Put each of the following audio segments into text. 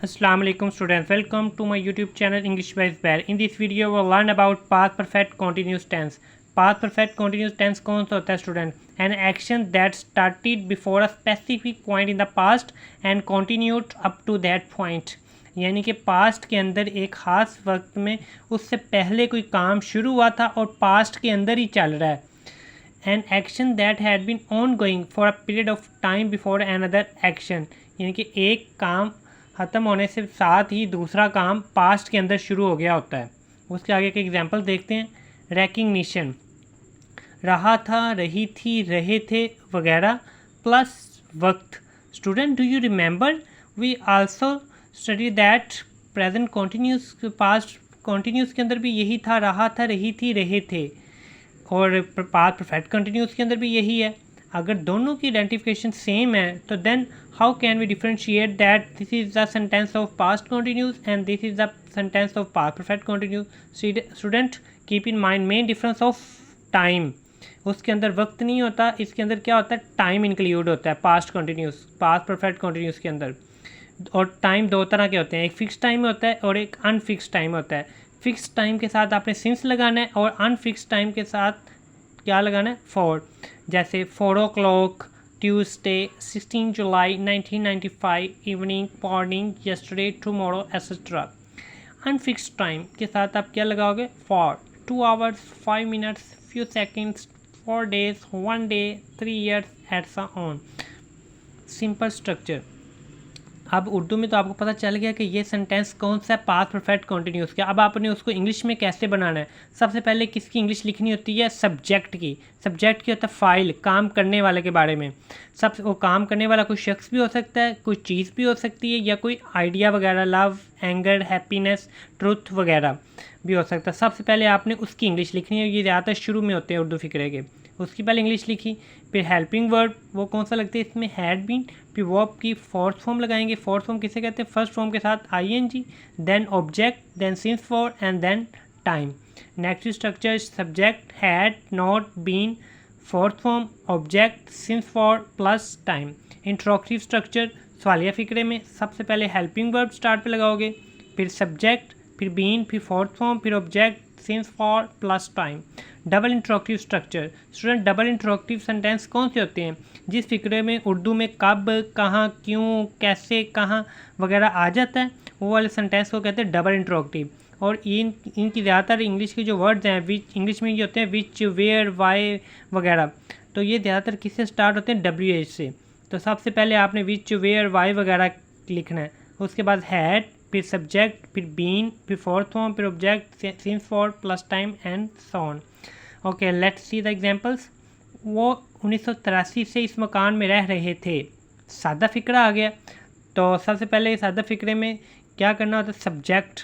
Assalamualaikum students, welcome to my YouTube channel English by Isbair. In this video we'll learn about past perfect continuous tense. Past perfect continuous tense कौन सा होता है student? An action that started before a specific point in the past and continued up to that point. यानी कि past के अंदर एक ख़ास वक्त में उससे पहले कोई काम शुरू हुआ था और पास्ट के अंदर ही चल रहा है. An action that had been ongoing for a period of time before another action. यानी कि एक काम ख़त्म होने से साथ ही दूसरा काम पास्ट के अंदर शुरू हो गया होता है. उसके आगे के एग्जांपल देखते हैं. रिकग्निशन, रहा था, रही थी, रहे थे वगैरह प्लस वक्त. Student, do you remember we also study that present continuous. Past continuous के अंदर भी यही था, रहा था, रही थी, रहे थे. और पास्ट परफेक्ट कंटिन्यूस के अंदर भी यही है. अगर दोनों की आइडेंटिफिकेशन सेम है तो then how can we differentiate that this is the sentence of past continuous and this is the sentence of past perfect continuous. Student, keep in mind main difference of time. उसके अंदर वक्त नहीं होता, इसके अंदर क्या होता है, टाइम इंक्लूड होता है past continuous, past perfect continuous के अंदर. और टाइम दो तरह के होते हैं, एक फिक्स टाइम होता है और एक अनफिक्स टाइम होता है. फिक्स टाइम के साथ आपने सिंस लगाना है और अनफिक्स टाइम के साथ क्या लगाना है, फॉर. जैसे 4 o'clock ट्यूसडे 16 जुलाई 1995 evening morning yesterday tomorrow etcetera. Unfix time के साथ आप क्या लगाओगे, for. 2 hours 5 minutes few seconds 4 days 1 day 3 years एट्सा ऑन. Simple structure. अब उर्दू में तो आपको पता चल गया कि ये सेंटेंस कौन सा है, पास्ट परफेक्ट कंटिन्यूस का. अब आपने उसको इंग्लिश में कैसे बनाना है. सबसे पहले किसकी इंग्लिश लिखनी होती है, सब्जेक्ट की. सब्जेक्ट की होता है फाइल, काम करने वाले के बारे में. सब वो काम करने वाला कोई शख्स भी हो सकता है, कोई चीज़ भी हो सकती है, या कोई आइडिया वगैरह, लव, एंगर, हैप्पीनेस, ट्रुथ वगैरह भी हो सकता है. सबसे पहले आपने उसकी इंग्लिश लिखनी है. ये ज़्यादातर शुरू में होते हैं उर्दू फिक्रे के. उसकी पहले इंग्लिश लिखी. फिर हेल्पिंग वर्ब, वो कौन सा लगता है इसमें, हैड बीन. फिर वर्ब की फोर्थ फॉर्म लगाएंगे. फोर्थ फॉर्म किसे कहते हैं, फर्स्ट फॉर्म के साथ ING, then object, then since for and then time. Next structure, subject, had, not, been, fourth form, object, since for plus time. Interrogative structure, सवालिया फिक्रे में सबसे पहले हेल्पिंग वर्ब स्टार्ट पे लगाओगे, फिर सब्जेक्ट, फिर बीन, फिर फोर्थ फॉर्म, फिर object, since for plus time. Double interrogative structure. Student, double interrogative sentence कौन से होते हैं, जिस फिक्रे में उर्दू में कब, कहाँ, क्यों, कैसे, कहाँ वगैरह आ जाता है, वो वाले सेंटेंस को कहते हैं डबल इंट्रोगेटिव. और इनकी ज़्यादातर इंग्लिश के जो वर्ड्स हैं विच, इंग्लिश में ये होते हैं विच, वेयर, वाई वगैरह, तो ये ज़्यादातर किससे स्टार्ट होते हैं, WH से. तो सबसे पहले आपने विच, वेयर, वाई वगैरह लिखना है. उसके बाद हैड, फिर सब्जेक्ट, फिर बीन, फिर फोर्थ फॉर्म, फिर object, since for plus time and so on. Okay, let's see the examples. वो 1983 से इस मकान में रह रहे थे. सादा फिक्रा आ गया. तो सबसे पहले सादा फिक्रे में क्या करना होता है, सब्जेक्ट,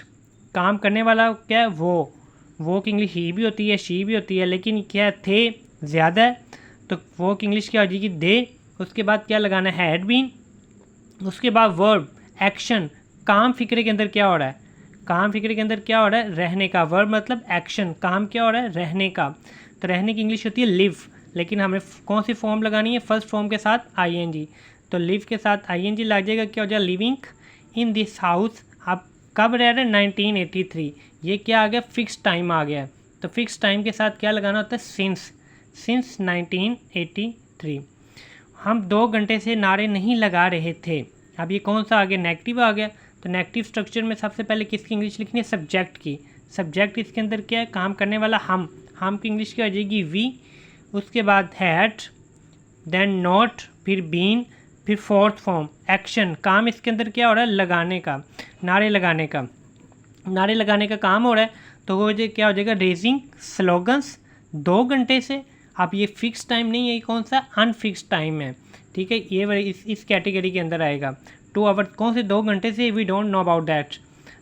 काम करने वाला क्या है, वो की इंग्लिश ही भी होती है, शी भी होती है, लेकिन क्या थे ज़्यादा है तो वो की इंग्लिश क्या हो जाएगी, दे. उसके बाद क्या लगाना है, हैड बीन. उसके बाद वर्ब, एक्शन. काम फिक्रे के अंदर क्या हो रहा है, काम फिक्रे के अंदर क्या हो रहा है, रहने का. वर्ब मतलब एक्शन, काम क्या हो रहा है, रहने का. तो रहने की इंग्लिश होती है लिव, लेकिन हमें कौन सी फॉर्म लगानी है, फर्स्ट फॉर्म के साथ आईएनजी. तो लिव के साथ आईएनजी लग जाएगा, क्या हो जाएगा, लिविंग इन दिस हाउस. आप कब रह रहे हैं, 1983. ये क्या आ गया, फिक्स टाइम आ गया. तो फिक्स टाइम के साथ क्या लगाना होता है, सिंस 1983. हम 2 घंटे से नारे नहीं लगा रहे थे. अब ये कौन सा आ गया, नेगेटिव आ गया. तो नेगेटिव स्ट्रक्चर में सबसे पहले किसकी इंग्लिश लिखनी है, सब्जेक्ट की. सब्जेक्ट इसके अंदर क्या है, काम करने वाला हम की इंग्लिश क्या हो जाएगी, वी. उसके बाद हैड, देन नॉट, फिर बीन, फिर फोर्थ फॉर्म, एक्शन. काम इसके अंदर क्या हो रहा है, लगाने का, नारे लगाने का. नारे लगाने का काम हो रहा है तो वो क्या हो जाएगा, रेजिंग स्लोगन्स 2 घंटे से. अब ये फिक्स टाइम नहीं है, ये कौन सा, अनफिक्स टाइम है. ठीक है, ये इस कैटेगरी के अंदर आएगा. 2 आवर्स कौन से, 2 घंटे से, we don't know about that.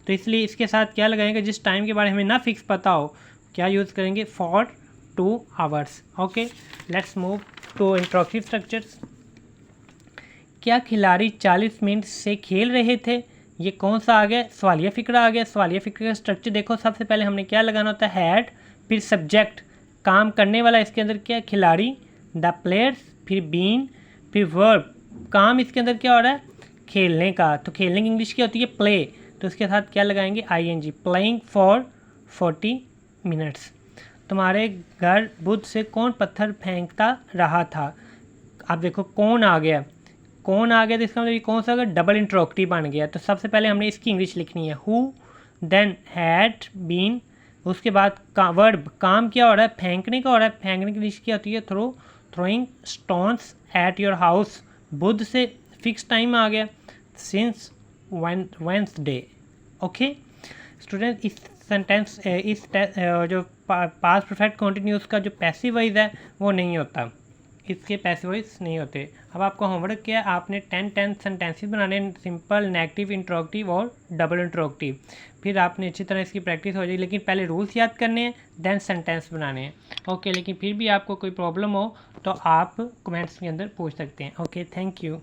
तो इसलिए इसके साथ क्या लगाएंगे, जिस टाइम के बारे में ना फिक्स पता हो, क्या यूज़ करेंगे, for 2 hours. Okay, let's move to interrogative structures. क्या खिलाड़ी 40 मिनट से खेल रहे थे. ये कौन सा आ गया, सवालिया फिक्रा आ गया. सवालिया फिक्रे का स्ट्रक्चर देखो, सबसे पहले हमने क्या लगाना होता है, हैड, फिर सब्जेक्ट, काम करने वाला इसके अंदर क्या है, खिलाड़ी, द प्लेयर्स, फिर बीन, फिर वर्ब. काम इसके अंदर क्या हो रहा है, खेलने का, तो खेलने की इंग्लिश क्या होती है प्ले, तो उसके साथ क्या लगाएंगे ing, प्लेइंग फॉर 40 मिनट्स। तुम्हारे घर बुध से कौन पत्थर फेंकता रहा था। अब देखो कौन आ गया, कौन आ गया तो इसका मतलब ये कौन सा अगर डबल इंट्रोगेटिव बन गया, तो सबसे पहले हमने इसकी इंग्लिश लिखनी है हु, देन हैड बीन, उसके बाद वर्ब काम क्या हो रहा है फेंकने का हो रहा है, फेंकने की इंग्लिश क्या होती है throw, throwing stones at your house. बुध से फिक्स टाइम आ गया सिंस वेंसडे। ओके स्टूडेंट, इस सेंटेंस जो पास्ट परफेक्ट कंटिन्यूस का जो पैसिव वॉइस है वो नहीं होता, इसके पैसिव वॉइस नहीं होते। अब आपका होमवर्क क्या है, आपने 10 सेंटेंसेस बनाने, सिंपल, नेगेटिव, इंट्रोगेटिव और डबल इंट्रोगेटिव। फिर आपने अच्छी तरह इसकी प्रैक्टिस हो जाएगी, लेकिन पहले रूल्स याद करने हैं देन सेंटेंस बनाने हैं। ओके, लेकिन फिर भी आपको कोई प्रॉब्लम हो तो आप कमेंट्स के अंदर पूछ सकते हैं। Okay, thank you.